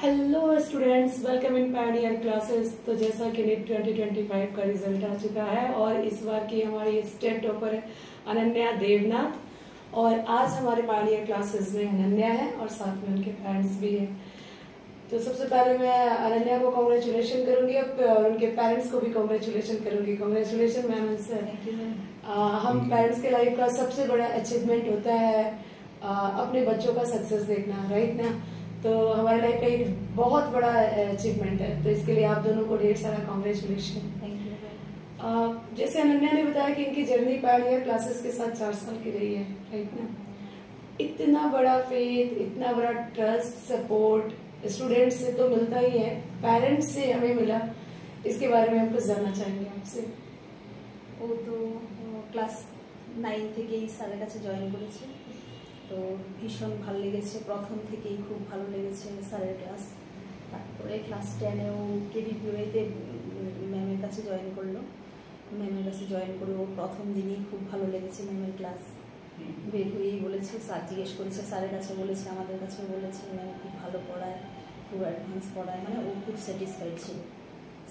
Hello students, welcome in Pioneer classes. तो जैसा कि नीट 2025 का रिजल्ट आ चुका है और इस बार की हमारी स्टेट टॉपर है अनन्या देवनाथ। और आज हमारे पायनियर क्लासेस में अनन्या है और साथ में उनके पेरेंट्स भी हैं। तो सबसे पहले मैं अनन्या को कॉन्ग्रेचुलेशन करूंगी और उनके पेरेंट्स को भी कॉन्ग्रेचुलेशन करूंगी। Congratulation ma'am sir. हम पेरेंट्स के लाइफ का सबसे बड़ा अचीवमेंट होता है अपने बच्चों का सक्सेस देखना, राइट ना। तो हमारे लाइफ का एक बहुत बड़ा अचीवमेंट है, तो इसके लिए आप दोनों को ढेर सारा कॉन्ग्रेचुलेशन। Thank you. जैसे अनन्या ने बताया कि इनकी जर्नी पायनियर क्लासेस के साथ 4 साल की रही है, राइट ना। इतना बड़ा फेथ, इतना बड़ा ट्रस्ट, सपोर्ट स्टूडेंट्स से तो मिलता ही है, पेरेंट्स से हमें मिला। इसके बारे में हम कुछ जानना चाहेंगे आपसे। ও তো ক্লাস 9 থেকেই স্যারের কাছে জয়েন করেছে। তো ভীষণ ভালো লেগেছে, প্রথম থেকেই খুব ভালো লেগেছে স্যারের ক্লাস। তারপরে ক্লাস 10-এও কেবিপিওতে ম্যামের কাছে জয়েন করলো। ম্যামের কাছে জয়েন করে ও প্রথম দিনই খুব ভালো লেগেছে ম্যামের ক্লাস। বের হয়েই বলেছে, স্যার জিজ্ঞেস করেছে, স্যারের কাছে বলেছে, আমাদের কাছে বলেছে ম্যাম খুব ভালো পড়ায়, খুব অ্যাডভান্স পড়ায়, মানে ও খুব স্যাটিসফাইড ছিল।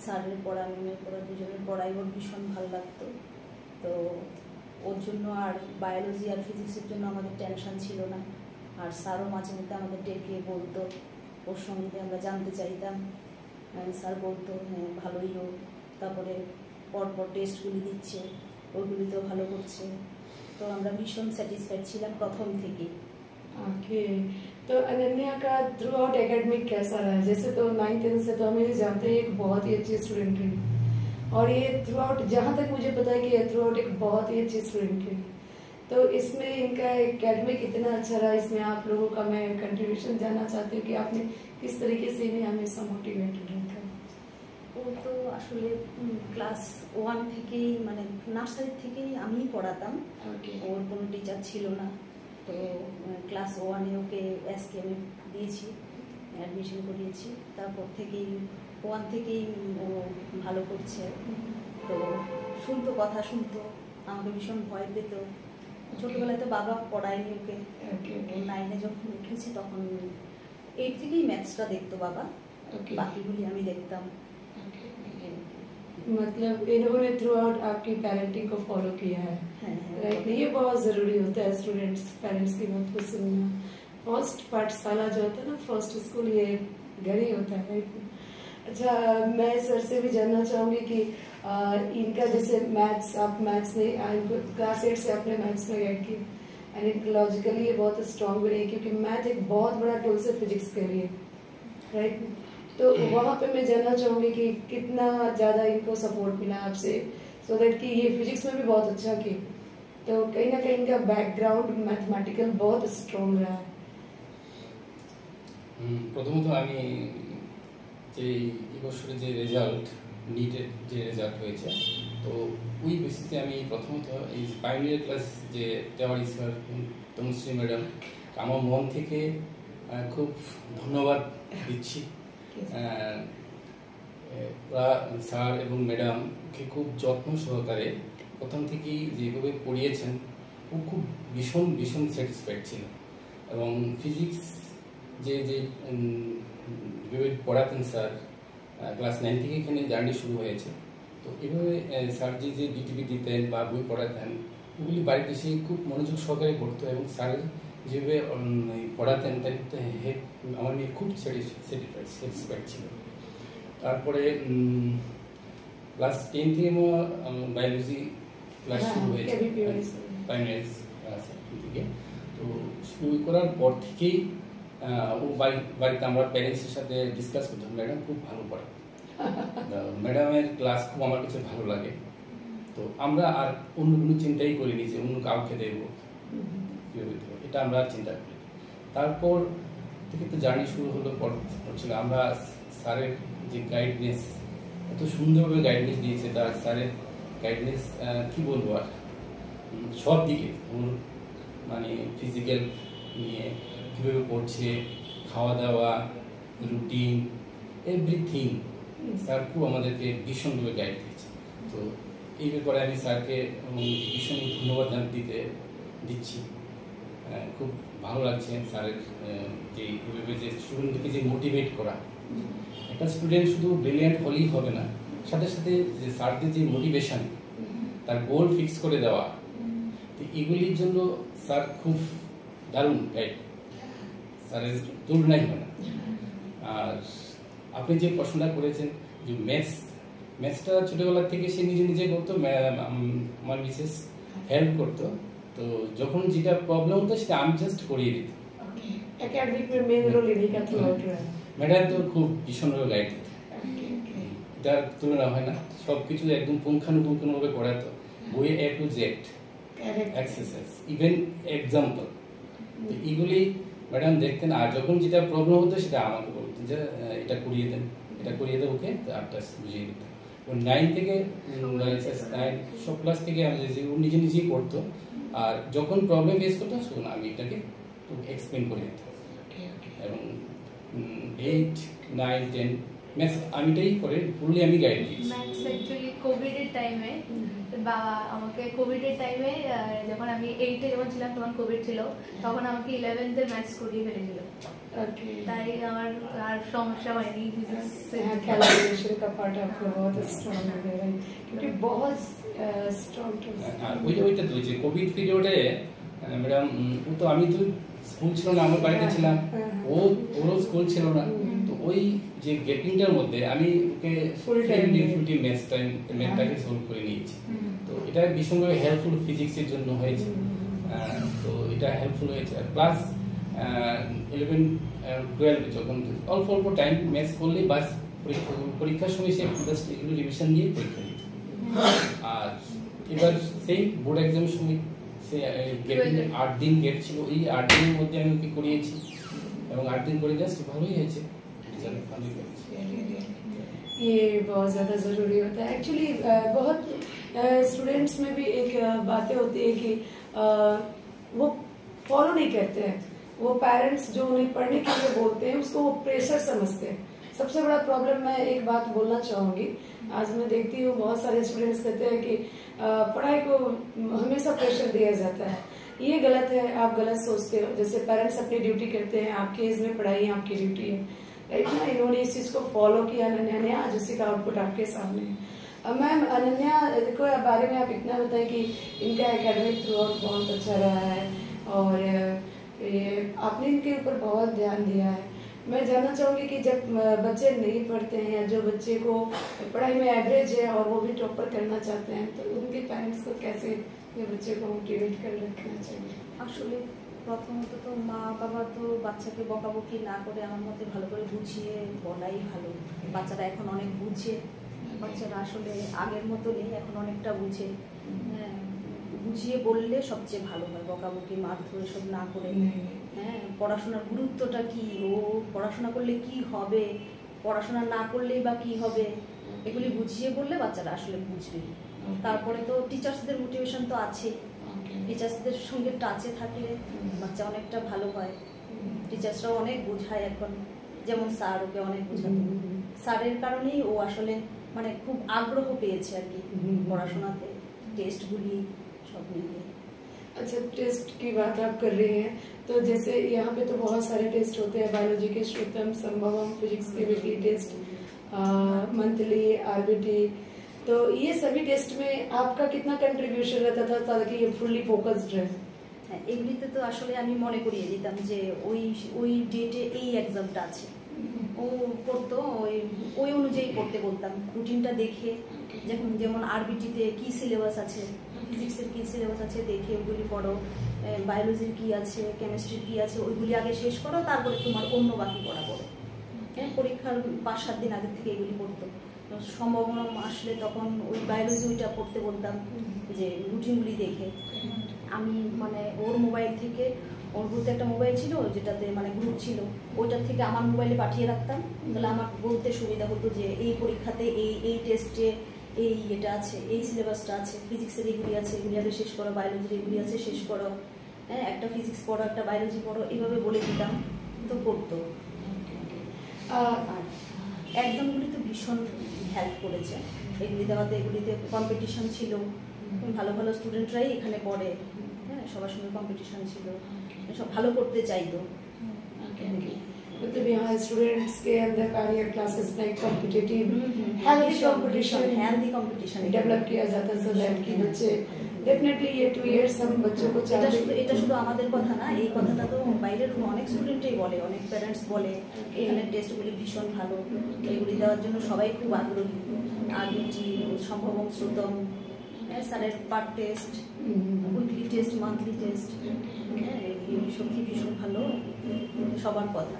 স্যারের পড়া, ম্যামের পড়া, দুজনের পড়াই ওর ভীষণ ভালো লাগতো। তো ওর জন্য আর বায়োলজি আর ফিজিক্সের জন্য আমাদের টেনশন ছিল না। আর স্যারও মাঝে মধ্যে আমাদের ডেকে বলতো, ওর সম্বন্ধে আমরা জানতে চাইতাম। স্যার বলতো হ্যাঁ ভালোই হোক, তারপরে পরপর টেস্টগুলি দিচ্ছে, ওগুলিতেও ভালো করছে। তো আমরা ভীষণ স্যাটিসফাইড ছিলাম প্রথম থেকেই। ओके, तो अनन्या का थ्रू आउट एकेडमिक कैसा रहा? जैसे तो 9th से तो हम ये जानते हैं एक बहुत ही अच्छी स्टूडेंट रही, और ये थ्रू आउट जहाँ तक मुझे पता है कि ये थ्रू आउट एक बहुत ही अच्छी स्टूडेंट रही। तो इसमें इनका एकेडमिक इतना अच्छा रहा, इसमें आप लोगों का मैं कंट्रीब्यूशन जानना चाहती हूँ कि आपने किस तरीके से इन्हें हमेशा मोटिवेटेड रखा। ও তো আসলে ক্লাস 1 থেকেই, মানে নার্সারি থেকেই আমি পড়াতাম। ওর কোনো টিচার ছিল না। তো ক্লাস 1-এ ওকে এসকেএমে দিয়েছি, অ্যাডমিশন করিয়েছি। তারপর থেকেই 1 থেকেই ও ভালো করছে। তো শুনতো, কথা শুনতো, আমাকে ভীষণ ভয় পেত। ছোটবেলায় তো বাবা পড়ায়নি ওকে। 9-এ যখন উঠেছি তখন 8 থেকেই ম্যাথসটা দেখতো বাবা, বাকিগুলি আমি দেখতাম। मतलब इन्होंने थ्रू आउट आपकी पेरेंटिंग को फॉलो किया है, राइट। ये बहुत जरूरी होता है स्टूडेंट्स पेरेंट्स की बात को सुनना। फर्स्ट पाठशाला जो होता है ना, फर्स्ट स्कूल, ये घर ही होता है, राइट। अच्छा, मैं सर से भी जानना चाहूंगी कि इनका जैसे मैथ्स, आप मैथ्स ने क्लास 8 से अपने मैथ्स में गाइड की, एंड लॉजिकली ये बहुत स्ट्रॉन्ग भी रही, क्योंकि मैथ एक बहुत बड़ा टूल से फिजिक्स के लिए, राइट। तो वहाँ पे मैं जानना चाहूंगी कि कितना ज्यादा इनको सपोर्ट मिला आपसे, सो दैट कि ये फिजिक्स में भी बहुत अच्छा की। तो कहीं ना कहीं इनका बैकग्राउंड मैथमेटिकल बहुत स्ट्रॉन्ग रहा है। প্রথমত আমি যে এবছরে যে রেজাল্ট, নিটের যে রেজাল্ট হয়েছে, তো ওই বেসিসে আমি প্রথমত এই পাইনিয়ার ক্লাস যে তেওয়ারি স্যার, তনুশ্রী ম্যাডাম, আমার মন থেকে খুব ধন্যবাদ দিচ্ছি। স্যার এবং ম্যাডামকে খুব যত্ন সহকারে প্রথম থেকেই যেভাবে পড়িয়েছেন, ও খুব ভীষণ ভীষণ স্যাটিসফাইড ছিল। এবং ফিজিক্স যে যেভাবে পড়াতেন স্যার, ক্লাস 9 থেকে এখানে জার্নি শুরু হয়েছে। তো এভাবে স্যার যে যে ডিটিপি দিতেন বা বই পড়াতেন, ওগুলি বাড়িতে এসে খুব মনোযোগ সহকারে পড়তো, এবং স্যারের যেভাবে পড়াতেন তাই আমার মেয়ে খুব স্যাটিসফাইড ছিল। তারপরে ক্লাস 10 থেকে বায়োলজি ক্লাস শুরু হয়েছে প্রাইমারি থেকে। তো শুরু করার পর থেকেই ও বাড়িতে আমরা প্যারেন্টসের সাথে ডিসকাস করতাম, ম্যাডাম খুব ভালো পড়ে, ম্যাডামের ক্লাস খুব আমার কাছে ভালো লাগে। তো আমরা আর অন্য কোনো চিন্তাই করিনি যে অন্য কাউকে দেবো, এটা আমরা চিন্তা করি। তারপর থেকে তো জার্নি শুরু হচ্ছিল। আমরা স্যারের যে গাইডনেস, এত সুন্দরভাবে গাইডনেস দিয়েছে, তার স্যারের গাইডনেস কি বলবো আর, সব দিকে মানে ফিজিক্যাল নিয়ে কীভাবে পড়ছে, খাওয়া দাওয়া, রুটিন, এভরিথিং স্যার খুব আমাদেরকে ভীষণভাবে গাইড দিয়েছে। তো এই ব্যাপারে আমি স্যারকে ভীষণ ধন্যবাদ দিচ্ছি। খুব ভালো লাগছে স্যারের যে এভাবে যে স্টুডেন্টকে যে মোটিভেট করা। একটা স্টুডেন্ট শুধু ব্রিলিয়ান্ট হলেই হবে না, সাথে সাথে যে স্যারদের যে মোটিভেশন, তার গোল ফিক্স করে দেওয়া, তো এগুলির জন্য স্যার খুব দারুণ গাইড, স্যারের তুলনাই হয় না। আর আপনি যে প্রশ্নটা করেছেন যে ম্যাথসটা ছোটবেলা থেকে সে নিজে নিজে করতো, আমার মিসেস হেল্প করতো, তো যখন যেটা প্রবলেম হতো সেটা আমি জাস্ট করিয়ে দিত। एकेडमिक में मेन रोल इन्हीं का थ्रू आउट रहा है। ম্যাডাম তো খুব ভীষণভাবে গাইড দিত, এটার তুলনা হয় না, সবকিছু একদম পুঙ্খানুপুঙ্খভাবে করাতো, বই A to Z, exercise, even example, এগুলি ম্যাডাম দেখতেন। আর যখন যেটা প্রবলেম হতো সেটা আমাকে বলতেন যে এটা করিয়ে দেন, এটা করিয়ে দেবো, ওকে, আপনি বুঝিয়ে দিতেন। 9 থেকে সব ক্লাস থেকে আমি নিজে নিজেই করতো, আর যখন প্রবলেম ফেস করতাম তখন আমি এটাকে এক্সপ্লেন করে দিতাম। এবং 8, 9, 10 ম্যাথস আমিটাই করে ফুললি আমি গাইড দিয়েছি। ম্যাথস অ্যাকচুয়ালি কোভিডের টাইমে বাবা আমাকে কোভিডের টাইমে যখন আমি 8-এ যখন ছিলাম তখন কোভিড ছিল, তখন আমাকে 11th এর ম্যাথস করিয়ে ফেলেছিল। তাই আমার আর সমস্যা হয়নি ফিজিক্স से। कैलकुलेशन का पार्ट आपको बहुत स्ट्रांग लग रहा है क्योंकि बहुत स्ट्रांग ওইটা তো যে কোভিড পিরিয়ডে ম্যাডাম, ও তো আমি তো স্কুল ছিল না, আমার বাড়িতে ছিলাম, ওরও স্কুল ছিল না, তো ওই যে গ্যাপিংটার মধ্যে আমি ওকে ফুল টাইম ডিফিকাল্টি ম্যাথটাকে সলভ করে নিয়েছি। তো এটা ভীষণভাবে হেল্পফুল ফিজিক্সের জন্য হয়েছে। তো এটা হেল্পফুল হয়েছে। প্লাস 11, 12 যখন অল্প অল্প টাইম ম্যাথস করলে বাস পরীক্ষার সময় সে জাস্ট এগুলো রিভিশন দিয়ে পরীক্ষা দিত। আর এবার সেই বোর্ড এক্সামের সময় সে 8 দিন গ্যাপ ছিল, এই 8 দিনের মধ্যে আমি ওকে করিয়েছি এবং 8 दिन করে জাস্ট ভালোই হয়েছে, রেজাল্ট ভালোই হয়েছে। ये बहुत ज़्यादा ज़रूरी होता है एक्चुअली। बहुत स्टूडेंट्स में भी एक बातें होती है कि वो फॉलो नहीं करते हैं, वो पेरेंट्स जो उन्हें पढ़ने के लिए बोलते हैं उसको वो प्रेशर समझते हैं। सबसे बड़ा प्रॉब्लम, मैं एक बात बोलना चाहूंगी, आज मैं देखती हूँ बहुत सारे स्टूडेंट्स कहते हैं कि पढ़ाई को हमेशा प्रेशर दिया जाता है। ये गलत है, आप गलत सोचते हो। जैसे पेरेंट्स अपनी ड्यूटी करते हैं, आपके एज में पढ़ाई आपकी ड्यूटी है, राइट ना। इन्होंने इस चीज को फॉलो किया, अनन्या ने, आज उसी का आउटपुट आपके सामने है। मैम, अनन्या को बारे में आप इतना बताएं कि इनका एकेडमिक थ्रू आउट बहुत अच्छा रहा है और ये आपने इनके ऊपर बहुत ध्यान दिया है। मैं जानना चाहूंगी कि जब बच्चे नहीं पढ़ते हैं या जो बच्चे को पढ़ाई में एवरेज है और वो भी टॉपर करना चाहते हैं, तो उनके पेरेंट्स को कैसे ये बच्चे को मोटिवेट कर रखना चाहिए? আসলে প্রথমত তো মা বাবা তো বাচ্চাকে বকাবকি না করে আমার মতে ভালো করে বুঝিয়ে বলাই ভালো। বাচ্চারা এখন অনেক বুঝে, বাচ্চারা আসলে আগের মতো নেই, এখন অনেকটা বুঝে। বুঝিয়ে বললে সবচেয়ে ভালো হয়, বকাবকি মারধর সব না করে। হ্যাঁ, পড়াশোনার গুরুত্বটা কি, ও পড়াশোনা করলে কি হবে, পড়াশোনা না করলেই বা কি হবে, এগুলি বুঝিয়ে বললে বাচ্চারা আসলে বুঝবে। তারপরে তো টিচার্সদের মোটিভেশন তো আছে, টিচার্সদের সঙ্গে টাচে থাকলে বাচ্চা অনেকটা ভালো হয়। টিচার্সরাও অনেক বোঝায় এখন, যেমন স্যার ওকে অনেক বোঝাতো, স্যারের কারণেই ও আসলে মানে খুব আগ্রহ পেয়েছে আর কি পড়াশোনাতে, टेस्टগুলি सब मिले। अच्छा, टेस्ट की बात आप कर रही हैं, तो जैसे यहाँ पे तो बहुत सारे टेस्ट होते हैं, बायोलॉजी के श्रुतम, संभवम, फिजिक्स के वीकली टेस्ट, मंथली, आरबीटी, तो ये सभी टेस्ट में आपका कितना कंट्रीब्यूशन रहता था ताकि ये फुल्ली फोकस्ड रहे? এগুলিতে তো আসলে আমি মনে করিয়ে দিতাম যে ওই ডেটে এই এক্সামটা আছে, ও পড়তো, ওই অনুযায়ী পড়তে বলতাম, রুটিনটা দেখে। যেমন আরবিটিতে কি সিলেবাস আছে, ফিজিক্সের কি সিলেবাস আছে দেখে ওইগুলি পড়ো, বায়োলজির কি আছে, কেমিস্ট্রির কি আছে, ওইগুলি আগে শেষ করো, তারপরে তোমার অন্য বাকি পড়া পড়ো। হ্যাঁ, পরীক্ষার 5-7 দিন আগে থেকে এগুলি পড়তো। সম্ভাবনা আসলে তখন ওই বায়োলজি ওইটা পড়তে বলতাম যে রুটিনগুলি দেখে। আমি মানে ওর মোবাইল থেকে, ওর বলতে একটা মোবাইল ছিল যেটাতে মানে গ্রুপ ছিল, ওইটার থেকে আমার মোবাইলে পাঠিয়ে রাখতাম, তাহলে আমার বলতে সুবিধা হতো যে এই পরীক্ষাতে এই টেস্টে এই এটা আছে, এই সিলেবাসটা আছে, ফিজিক্সের এগুলি আছে, এগুলি আগে শেষ করো, বায়োলজির এগুলি আছে শেষ করো, হ্যাঁ, একটা ফিজিক্স পড়ো, একটা বায়োলজি পড়ো, এইভাবে বলে দিতাম, তো পড়তো। আর এক্সামগুলি তো ভীষণ হেল্প করেছে এগুলি দেওয়াতে। এগুলিতে কম্পিটিশন ছিল, ভালো ভালো স্টুডেন্টরাই এখানে পড়ে, হ্যাঁ, সবার সঙ্গে কম্পিটিশন ছিল, সব ভালো করতে চাইতো। मतलब यहाँ स्टूडेंट्स के अंदर कैरियर क्लासेस में कॉम्पिटिटिव हेल्दी कंपटीशन डेवलप किया जाता है, सो दैट कि बच्चे डेफिनेटली ये 2 years हम बच्चों को এটা শুধু আমাদের কথা না, এই কথাটা তো বাইরের অনেক স্টুডেন্টই বলে, অনেক প্যারেন্টস বলে এখানে টেস্টগুলি ভীষণ ভালো, এগুলি দেওয়ার জন্য সবাই খুব আগ্রহী। আরবিটি, সম্ভবম, শ্রুতম, স্যারের part test, weekly test, monthly test, এগুলি সত্যি ভীষণ ভালো, সবার কথা।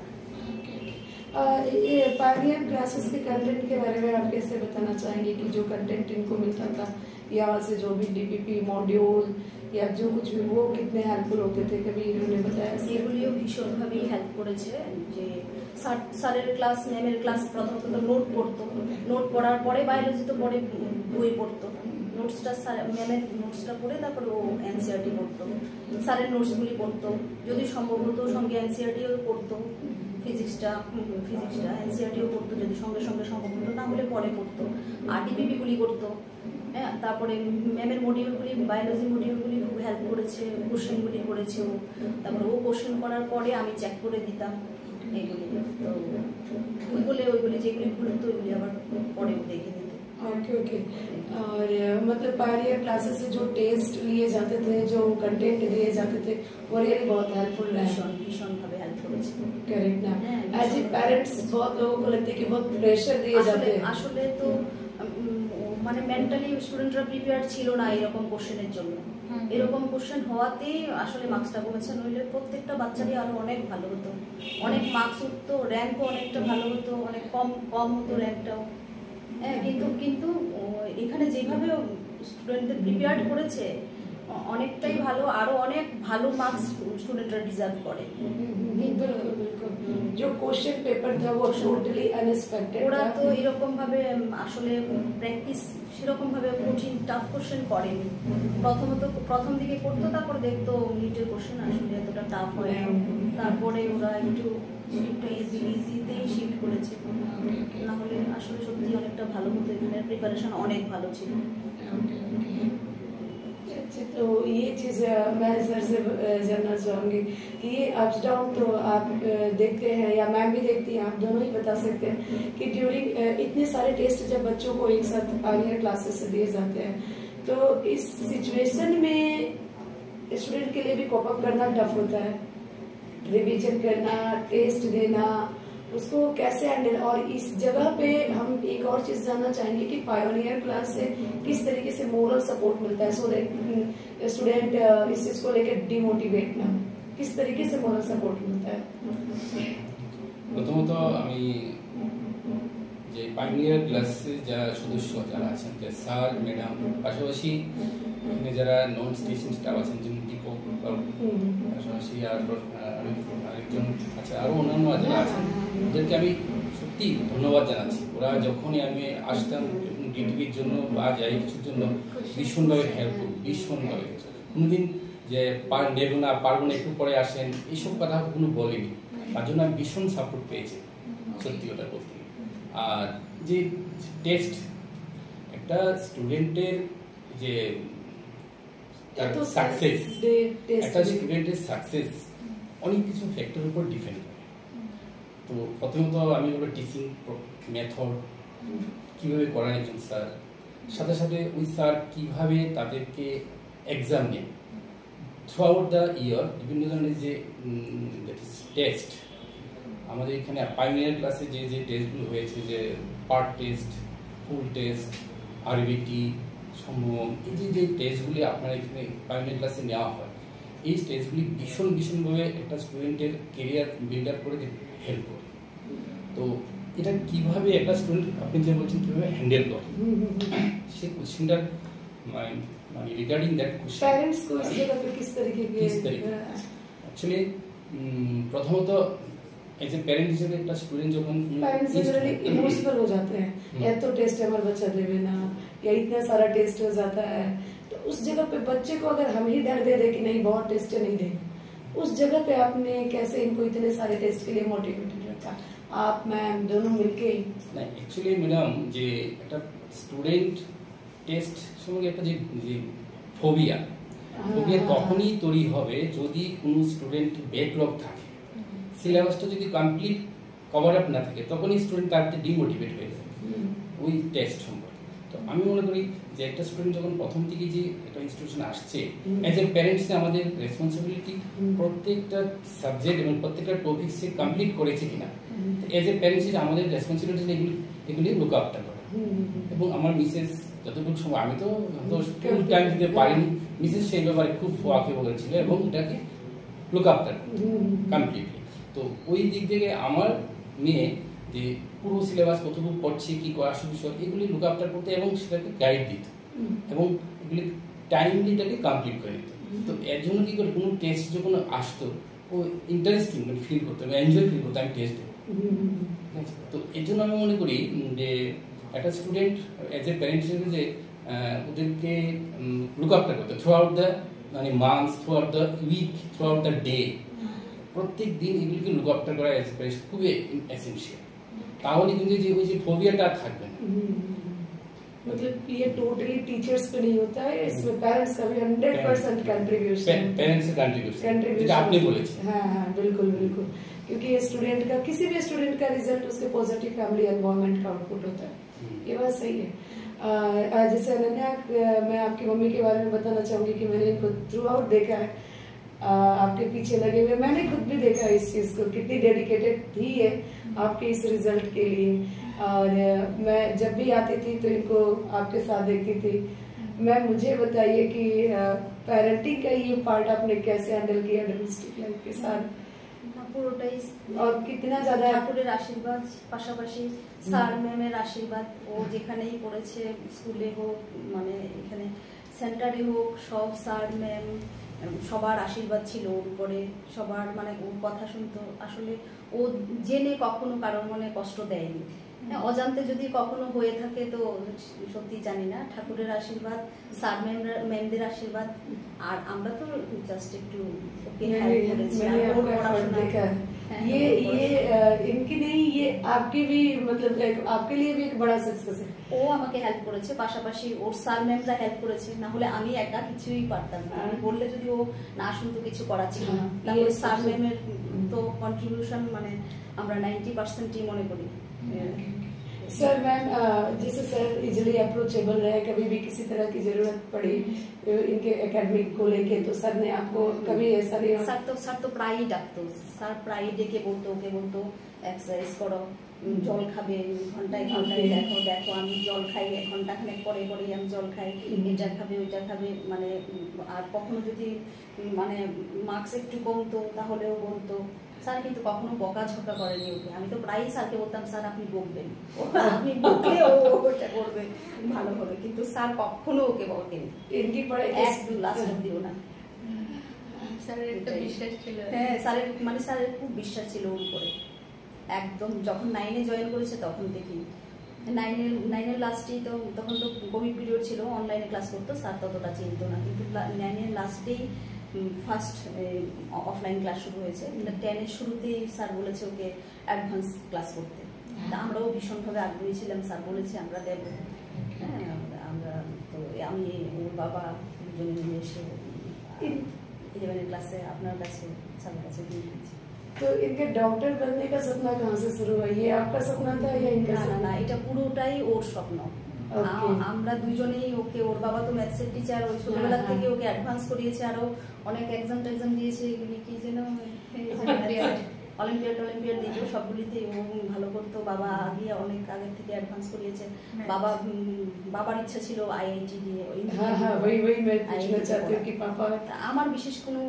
ये पायनियर क्लासेस के कंटेंट के बारे में आप कैसे बताना चाहेंगे कि जो कंटेंट इनको मिलता था यहाँ से, जो भी डीपीपी मॉड्यूल या जो कुछ भी, वो कितने हेल्पफुल होते थे, कभी इन्होंने बताया? এগুলিও ভীষণভাবেই হেল্প করেছে। যে স্যারের ক্লাস, ম্যামের ক্লাস প্রথমত নোট পড়তো, নোট পড়ার পরে বায়োলজি তো পরে বই পড়তো, নোটসটা ম্যামের নোটসটা পড়ে তারপরে ও এনসিআরটি পড়তো, স্যারের নোটসগুলি পড়তো, যদি সম্ভব হতো সঙ্গে এনসিআরটিও পড়তো, ফিজিক্সটা এনসিআরটিও পড়তো যদি সঙ্গে সঙ্গে সম্ভব হতো, না হলে পরে পড়তো, আর ডিপিপিগুলি করতো। হ্যাঁ, তারপরে ম্যামের মডিউলগুলি, বায়োলজি মডিউলগুলি খুব হেল্প করেছে, কোশ্চেনগুলি করেছে ও, তারপরে ও কোশ্চেন করার পরে আমি চেক করে দিতাম এগুলি, তো ওইগুলি যেগুলি ভুল হতো ওইগুলি আবার পরেও দেখে দিত। ओके। और मतलब पायनियर क्लासेस से जो टेस्ट लिए जाते थे, जो कंटेंट दिए जाते थे, वो रियली बहुत हेल्पफुल रहा। भीषण भावे हेल्प करेছে। करेक्ट ना? एज ए पेरेंट्स बहुत लोगों को लगता है कि बहुत प्रेशर दिए जाते हैं। আসলে তো মানে মেন্টালি স্টুডেন্টরা প্রিপেয়ার ছিল না এরকম কোশ্চেনের জন্য, এরকম কোশ্চেন হওয়াতেই আসলে মার্কসটা কমেছে, নইলে প্রত্যেকটা বাচ্চারই আরো অনেক ভালো হতো, অনেক মার্কস উঠতো, র্যাঙ্কও অনেকটা ভালো হতো, অনেক কম হতো র্যাঙ্কটাও। হ্যাঁ, কিন্তু এখানে যেভাবে স্টুডেন্টদের প্রিপেয়ার করেছে অনেকটাই ভালো, আরো অনেক ভালো মার্কস স্টুডেন্টরা ডিজার্ভ করে। जो क्वेश्चन पेपर था वो टोटली अनएक्सपेक्टेड। ওরা তো এরকম ভাবে আসলে প্র্যাকটিস সেরকম ভাবে কঠিন টাফ কোশ্চেন করেনি। প্রথম দিকে করতো, তারপর দেখতো নিটের কোশ্চেন আসলে এতটা টাফ হয়, তারপরে ওরা একটু ইজিতেই শিফট করেছে, না হলে আসলে সত্যি অনেকটা ভালো হতো, এখানে প্রিপারেশন অনেক ভালো ছিল। तो ये चीज मैं सर से जानना चाहूंगी कि ये अप्स डाउन तो आप देखते हैं या मैम भी देखती हैं, आप दोनों ही बता सकते हैं कि ड्यूरिंग इतने सारे टेस्ट जब बच्चों को एक साथ पायनियर क्लासेस से दिए जाते हैं, तो इस सिचुएशन में स्टूडेंट के लिए भी कोप अप करना टफ होता है, रिवीजन करना, टेस्ट देना, उसको कैसे हैंडल। और इस जगह पे हम एक और चीज जानना चाहेंगे कि पायोनियर क्लास से किस तरीके से मोरल सपोर्ट मिलता है, सो दैट स्टूडेंट इस चीज को लेकर डिमोटिवेट ना, किस तरीके से मोरल सपोर्ट मिलता है? প্রথমত আমি যে পাইনিয়ার ক্লাসে যারা সদস্য যারা আছেন, যে স্যার ম্যাডাম, পাশাপাশি এখানে যারা নন স্টেশন স্টাফ আছেন, যেমন দীপক, পাশাপাশি আরেকজন আছে, আরো অন্যান্য যারা আছেন, ওদেরকে আমি সত্যি ধন্যবাদ জানাচ্ছি। ওরা যখনই আমি আসতাম ডিটিভির জন্য বা যাই কিছুর জন্য ভীষণভাবে হেল্প করব, ভীষণভাবে। কোনোদিন যে নেব না, পারবো না, একটু পরে আসেন, এইসব কথা কোনো বলেনি, তার জন্য আমি ভীষণ সাপোর্ট পেয়েছি, সত্যি কথা বলতে। আর যে টেস্ট একটা স্টুডেন্টের যে সাকসেস, একটা স্টুডেন্টের সাকসেস অনেক কিছু ফ্যাক্টরের উপর ডিপেন্ড করে। তো প্রথমত আমি বলবো টিচিং মেথড, কিভাবে করান একজন স্যার, সাথে সাথে ওই স্যার কিভাবে তাদেরকে এক্সাম নেন থ্রু আউট দ্য ইয়ার, বিভিন্ন ধরনের যে টেস্ট আমাদের এখানে পাইনিয়ার ক্লাসে যে টেস্টগুলো হয়েছে, যে পার্ট টেস্ট, ফুল টেস্ট, আরবিটি, সম্ভব, এই যে টেস্টগুলি আপনার এখানে পাইনিয়ার ক্লাসে নেওয়া হয়, এই টেস্টগুলি ভীষণভাবে একটা স্টুডেন্টের কেরিয়ার বিল্ড আপ করে হেল্প করে। তো এটা কিভাবে একটা স্টুডেন্ট, আপনি যে বলছেন কিভাবে হ্যান্ডেল করে, সেই কোশ্চেনটার মানে রিগার্ডিং দ্যাট কোশ্চেন पेरेंट्स को इस जगह पे किस तरीके के एक्चुअली प्रथमत एज ए पेरेंट हिसाब एक स्टूडेंट जो पेरेंट्स जनरली इमोशनल हो जाते हैं, या तो टेस्ट हमारा बच्चा देवे ना, या इतना सारा टेस्ट हो जाता है, तो उस जगह पे बच्चे को अगर हम ही डर दे कि नहीं बहुत टेस्ट नहीं देंगे, उस जगह पे आपने कैसे इनको इतने सारे टेस्ट के लिए मोटिवेटेड रखा, आप मैम दोनों मिलके? नहीं, एक्चुअली मैडम যে একটা স্টুডেন্ট টেস্ট সম্পর্কে একটা যে ফোবিয়া, ফোবিয়া তখনই তৈরি হবে যদি কোনো স্টুডেন্ট ব্যাকলগ থাকে, সিলেবাসটা যদি কমপ্লিট কভার আপ না থাকে, তখনই স্টুডেন্ট তার ডিমোটিভেট হয়ে যায় ওই টেস্ট সম্পর্কে। তো আমি মনে করি যে একটা স্টুডেন্ট যখন প্রথম থেকে যে একটা ইনস্টিটিউশনে আসছে, অ্যাজ এ প্যারেন্টস আমাদের রেসপন্সিবিলিটি প্রত্যেকটা সাবজেক্ট এবং প্রত্যেকটা টপিক সে কমপ্লিট করেছে কিনা, এজ এ প্যারেন্টস আমাদের রেসপন্সিবিলিটি এগুলি লুক আফটার করা। এবং আমার মিসেস যতটুকু সময়, আমি তো ফুল টাইম দিতে পারিনি, মিসেস সেই ব্যাপারে খুব ওয়াকিবল ছিল এবং এটাকে লুক আফটার কমপ্লিটলি। তো ওই দিক থেকে আমার মেয়ে যে পুরো সিলেবাস কতটুকু পড়ছে, কি করা বিষয়, এগুলি লুক আফটার করতে এবং সেটাকে গাইড দিত এবং এগুলি টাইমলি এটাকে কমপ্লিট করে দিত। তো এর জন্য কি করে কোনো টেস্ট যখন আসতো ও ইন্টারেস্টিং ফিল করতো, এনজয় ফিল করতো আমি টেস্ট দেবো। তো এর জন্য আমি মনে করি যে একটা স্টুডেন্ট এজ এ প্যারেন্ট হিসেবে যে ওদেরকে লুক আফটার করতে থ্রু আউট দ্য মানে months, throughout the week, throughout the day, প্রত্যেক দিন এগুলিকে লুক আফটার করা খুবই এসেনশিয়াল। তাহলে কিন্তু যে ওই যে ফোবিয়াটা থাকবে না। मतलब ये टोटली टीचर्स पे नहीं होता है, इसमें पेरेंट्स का भी 100% कंट्रीब्यूशन, पेरेंट्स का कंट्रीब्यूशन आपने बोले। हाँ हाँ बिल्कुल बिल्कुल, क्योंकि स्टूडेंट का, किसी भी स्टूडेंट का रिजल्ट उसके पॉजिटिव फैमिली एनवायरनमेंट का आउटपुट होता है, ये बात सही है। जैसे अनन्या, मैं आपकी मम्मी के बारे में बताना चाहूंगी कि मैंने इनको थ्रू आउट देखा है, आपके पीछे लगे हुए, मैंने खुद भी देखा इस चीज को, कितनी डेडिकेटेड थी ये आपके इस रिजल्ट के लिए। और मैं जब भी आती थी तो इनको आपके साथ देखती थी। मैं मुझे बताइए कि पेरेंटिंग का ये पार्ट आपने कैसे हैंडल किया डोमेस्टिक लाइफ के साथ, পুরোটাই और कितना ज्यादा ঠাকুরের আশীর্বাদ, পাশাপাশি স্যার ম্যামের আশীর্বাদ। ও যেখানেই পড়েছে, স্কুলে হোক মানে এখানে সেন্টারে হোক, সব স্যার ম্যাম সবার আশীর্বাদ ছিল ওর উপরে, সবার মানে ওর কথা শুনতো। আসলে ও জেনে কখনো কারোর মনে কষ্ট দেয়নি, অজান্তে যদি কখনো হয়ে থাকে তো সত্যি জানি না। ঠাকুরের আশীর্বাদ, স্যার ম্যামদের আশীর্বাদ, আর আমরা তো জাস্ট একটু ওকে হেল্প করেছি। ये इनकी नहीं, ये आपकी भी मतलब आपके लिए भी एक बड़ा सक्सेस है। ও আমাকে হেল্প করেছে, পাশাপাশি ওর স্যার ম্যামরা হেল্প করেছে, না হলে আমি একা কিছুই পারতাম না। আমি বললে যদি ও না শুনতো কিছু করা ছিল না, তাহলে স্যার ম্যামের তো কন্ট্রিবিউশন মানে আমরা 90%ই মনে করি। सर मैम, जैसे सर इजिली अप्रोचेबल रहे, कभी भी किसी तरह की जरूरत पड़ी इनके एकेडमिक को लेके, तो सर ने आपको कभी ऐसा नहीं? স্যার তো প্রায়ই ডাকতো, স্যার প্রায়ই ডেকে বলতো, ওকে বলতো এক্সারসাইজ করো, জল খাবে, ঘন্টায় ঘন্টায় দেখো দেখো আমি জল খাই, 1 ঘন্টা খানেক পরে পরেই আমি জল খাই, এটা খাবে ওইটা খাবে মানে। আর কখনো যদি মানে মার্কস একটু কমতো তাহলেও বলতো। স্যার কিন্তু কখনো বকাঝকা করেনি ওকে। আমি তো প্রায়ই স্যারকে বলতাম, স্যার আপনি বকবেন, আপনি বকলে ও ওটা করবে, ভালো হবে, কিন্তু স্যার কখনো ওকে বকেনি। इनकी पढ़ाई একদম লাস্ট দিও না। স্যারের একটা বিশ্বাস ছিল। হ্যাঁ, স্যারের মানে স্যারের খুব বিশ্বাস ছিল ওর উপরে। একদম যখন 9-এ জয়েন করেছে তখন দেখি 9-এর লাস্টেই, তো তখন তো কোভিড পিরিয়ড ছিল, অনলাইনে ক্লাস করতো, স্যার ততটা চিনত না। কিন্তু 9-এর লাস্টেই ফার্স্ট অফলাইন ক্লাস শুরু হয়েছে। 10-এর শুরুতেই স্যার বলেছে ওকে অ্যাডভান্স ক্লাস করতে। তা আমরাও ভীষণভাবে আগ্রহী ছিলাম, স্যার বলেছে আমরা দেবো। হ্যাঁ, আমরা তো আমি ওর বাবা দুজনে মিলে এসে 11 ক্লাসে আপনার কাছে স্যারের কাছে দিয়ে দিয়েছি। तो इनके डॉक्टर बनने का सपना कहाँ से शुरू हुआ? ये आपका सपना था या इनका? না, এটা পুরোটাই ওর স্বপ্ন। আমরা দুজনেই ওকে, ওর বাবা তো ম্যাথসের টিচার, ওই ছোটবেলা থেকে ওকে অ্যাডভান্স করিয়েছে, আরো অনেক এক্সাম দিয়েছে, এগুলি কি যেন অলিম্পিয়াড দিত, সবগুলিতেই ও ভালো করতো। বাবা আগে অনেক আগে থেকে অ্যাডভান্স করিয়েছে। বাবার ইচ্ছা ছিল আইআইটি দিয়ে, আমার বিশেষ কোনো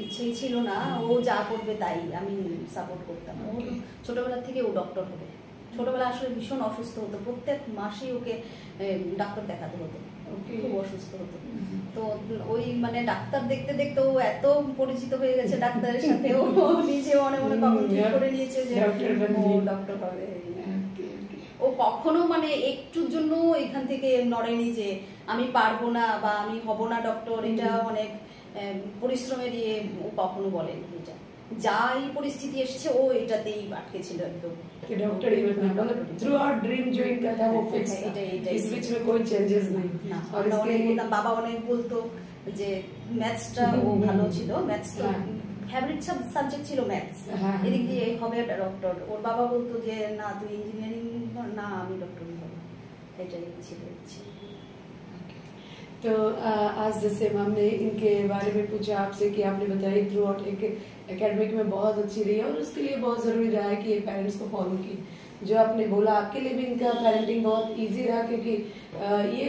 ইচ্ছেই ছিল না। ও যা করবে তাই আমি সাপোর্ট করতাম। ও ছোটবেলা থেকে ও ডক্টর হবে। ছোটবেলা আসলে ভীষণ অসুস্থ হতো, প্রত্যেক মাসেই ওকে ডাক্তার দেখাতে হতো, খুব অসুস্থ হতো। তো ওই মানে ডাক্তার দেখতে দেখতে ও এত পরিচিত হয়ে গেছে ডাক্তারের সাথে, ও নিজে মনে মনে কখন ঠিক করে নিয়েছে যে ও ডক্টর হবে। ও কখনো মানে একটুর জন্য এখান থেকে নড়েনি যে আমি পারবো না বা আমি হব না ডক্টর, এটা অনেক পরিশ্রমের দিয়ে ও কখনো বলেনি। এটা যাই পরিস্থিতি এসেছে ও এটাতেই আটকে ছিল একদম। डॉक्टर ही बनना, मतलब थ्रू आउट ड्रीम जो इनका था वो फिक्स था, इस बीच में कोई चेंजेस नहीं। और बाबा অনেক বলতো যে ম্যাথসটা ও ভালো ছিল, ম্যাথস তো ফেভারিট সাবজেক্ট ছিল ম্যাথস, এদিক দিয়ে হবে ডক্টর। ওর বাবা বলতো যে না তুই ইঞ্জিনিয়ারিং, না আমি डॉक्टर হব, এটাই ছিল ইচ্ছে। तो आज जैसे हमने इनके बारे में पूछा आपसे कि आपने बताया थ्रू आउट एक एकेडमिक में बहुत अच्छी रही है और उसके लिए बहुत जरूरी रहा है कि ये पेरेंट्स को फॉलो की। जो आपने बोला आपके लिए भी इनका पेरेंटिंग बहुत इजी रहा क्योंकि ये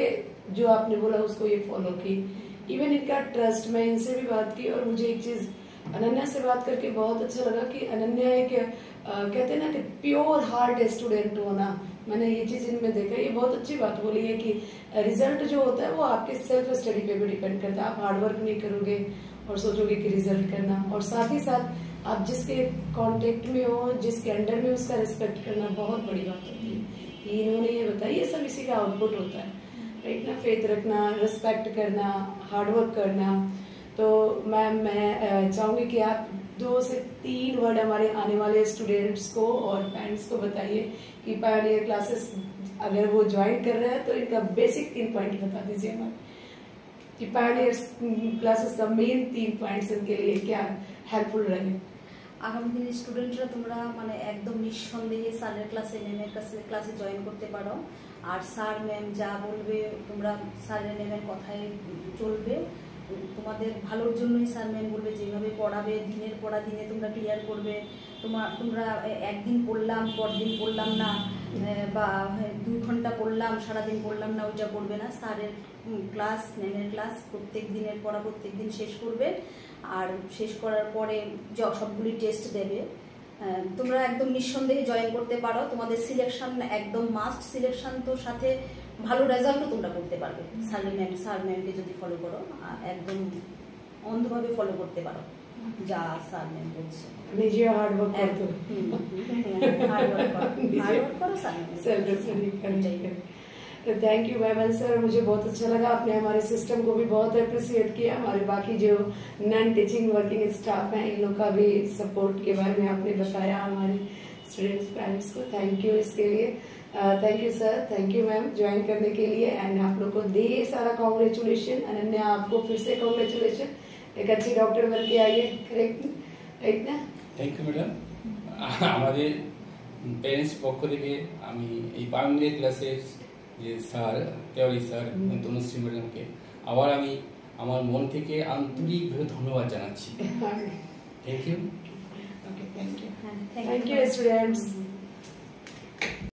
जो आपने बोला उसको ये फॉलो की। इवन इनका ट्रस्ट, मैं इनसे भी बात की और मुझे एक चीज अनन्या से बात करके बहुत अच्छा लगा कि अनन्या एक कहते हैं ना कि प्योर हार्ट स्टूडेंट होना, मैंने ये चीज इनमें देखा। ये बहुत अच्छी बात बोली है कि रिजल्ट जो होता है वो आपके सेल्फ स्टडी पे भी डिपेंड करता है। आप हार्ड वर्क नहीं करोगे और सोचोगे कि रिजल्ट करना, और साथ ही साथ आप जिसके कांटेक्ट में हो, जिसके अंडर में, उसका रिस्पेक्ट करना बहुत बड़ी बात होती है। इन्होंने ये बताया, ये सब इसी का आउटपुट होता है, राइट ना। फेथ रखना, रिस्पेक्ट करना, हार्ड वर्क करना। तो मैम मैं चाहूंगी कि आप 2 से 3 वर्ड हमारे आने वाले स्टूडेंट्स को और पेरेंट्स को बताइए कि पायोनियर क्लासेस अगर वो ज्वाइन कर रहे हैं तो इनका बेसिक 3 पॉइंट बता दीजिए हमें कि पायोनियर क्लासेस का मेन 3 पॉइंट्स इनके लिए क्या हेल्पफुल रहे। আগামী দিনে স্টুডেন্টরা তোমরা মানে একদম নিঃসন্দেহে স্যারের ক্লাসে, ম্যামের কাছে ক্লাসে জয়েন করতে পারো। আর স্যার ম্যাম যা বলবে তোমরা স্যারের ম্যামের কথায় চলবে, তোমাদের ভালোর জন্যই স্যার ম্যাম বলবে, যেভাবে পড়াবে দিনের পড়া দিনে তোমরা ক্লিয়ার করবে। তোমরা একদিন পড়লাম পরদিন পড়লাম না, বা 2 ঘন্টা পড়লাম সারাদিন পড়লাম না, ওইটা করবে না। স্যারের ক্লাস, ম্যামের ক্লাস, প্রত্যেক দিনের পড়া প্রত্যেক দিন শেষ করবে। আর শেষ করার পরে সবগুলি টেস্ট দেবে। তোমরা একদম নিঃসন্দেহে জয়েন করতে পারো। তোমাদের সিলেকশন একদম মাস্ট সিলেকশন, তো সাথে ভালো রেজাল্টও তোমরা করতে পারবে। স্যার ম্যামকে যদি ফলো করো, একদম অন্ধভাবে ফলো করতে পারো যা স্যার ম্যাম বলছে। নিজে হার্ড ওয়ার্ক করো, হার্ড ওয়ার্ক করো স্যার ম্যাম। सेल्फ स्टडी करना। तो thank you ma'am and sir, मुझे बहुत अच्छा लगा। आपने हमारे सिस्टम को भी बहुत अप्रिशिएट किया। हमारे बाकी जो नॉन टीचिंग वर्किंग स्टाफ हैं इन लोग का भी सपोर्ट के बारे में आपने बताया हमारे स्टूडेंट्स पेरेंट्स को। थैंक यू इसके लिए। Thank you sir, thank you ma'am join करने के लिए। एंड आप लोग को ढेर सारा कॉन्ग्रेचुलेशन। अनन्या आपको फिर से कॉन्ग्रेचुलेशन, एक अच्छी डॉक्टर बन के आइए, करेक्ट राइट ना। Thank you madam. আমাদের প্যারেন্টস পক্ষ থেকে আমি এই পায়োনিয়ার ক্লাসের যে স্যার, তেওয়ারি স্যার, তনুশ্রী ম্যাডামকে আবার আমি আমার মন থেকে আন্তরিকভাবে ধন্যবাদ জানাচ্ছি। Thank you. Thank you students.